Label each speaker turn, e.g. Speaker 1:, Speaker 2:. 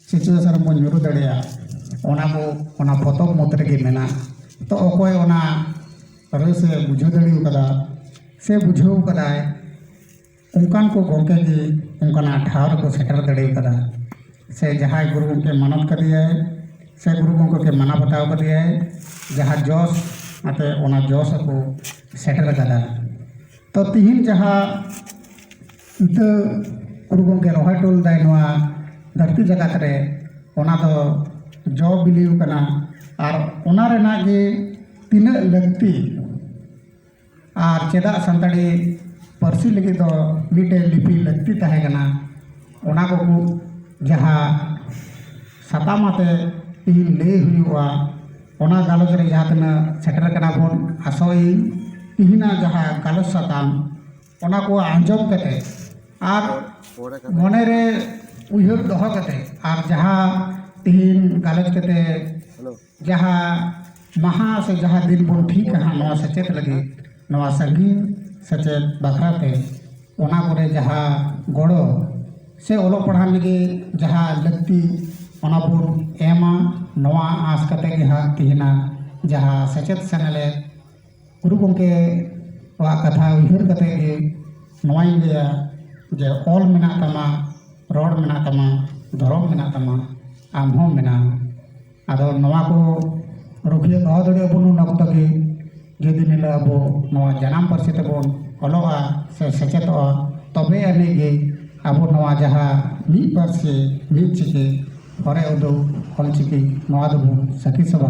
Speaker 1: situation बन ᱧᱩᱨᱩ ᱫᱟᱲᱮᱭᱟᱜᱼᱟ ᱚᱱᱟ ᱠᱚ ᱚᱱᱟ ᱯᱚᱛᱚᱵ ᱢᱩᱫᱽ ᱨᱮᱜᱮ ᱢᱮᱱᱟᱜ ᱛᱚ ᱚᱠᱚᱭ ᱚᱱᱟ ᱨᱟᱹᱥᱮ ᱵᱩᱡᱷᱟᱹᱣ ᱫᱟᱲᱮᱣ ᱠᱟᱫᱟ ᱥᱮ ᱵᱩᱡᱷᱟᱹᱣ ᱠᱟᱫᱟᱭ ᱚᱱᱠᱟᱱ ᱠᱚ ᱜᱚᱢᱠᱮ ᱜᱮ ᱚᱱᱠᱟᱱᱟᱜ ᱴᱷᱟᱶ ᱨᱮᱠᱚ ᱥᱮᱴᱮᱨ ᱫᱟᱲᱮᱣ ᱠᱟᱫᱟ से जहाँ गुरु गंके मानत कदियाय से गुरु गंके के माना बताव कदियाय जहाँ जोश आते ओना जोश को सेटर कदा तो तिहिन जहाँ इत गुरु गंके रोहाय टोल दाय नोआ धरती जगत रे ओना तो जो बिलिव कना और ओना रेना गे तीना लगती और चेदा संताड़ी पार्सी लगी तो मिटे लिपि लगती तहे कना ओना को जहाँ सातामाते इन ले हुआ ओना गालोच रे जहाँ तना सेटर कना बोन आसोई इहिना जहाँ गालोच साताम ओना को आंजम कते और मने रे उयहर दोहो कते और जहाँ तीन गालोच कते जहाँ महा से जहाँ दिन बोन ठीक हाँ नवा सचेत लगे नवा संगीन सचेत बखराते ओना कोरे जहाँ गोड़ो से ओलो पढ़ान लगे जहाँ लगती ओनापुर एमा नवा आस कते के हाँ तिहिना जहाँ सचेत सनले गुरु गंके वा कथा उयहर कते के नवाई गया जे ऑल मेना तमा रोड मेना तमा धर्म मेना तमा आमहो मेना आदो नवा को रुखिया दो दड़े बनु नक्त के जदि निला अबो नवा जनाम परसी तबोन ओलोआ से सचेतोआ तबे अनेगे अब नवा जहाँ मी परसे मी चिके हरे उदो हल चिके नवा दबो सखी सभा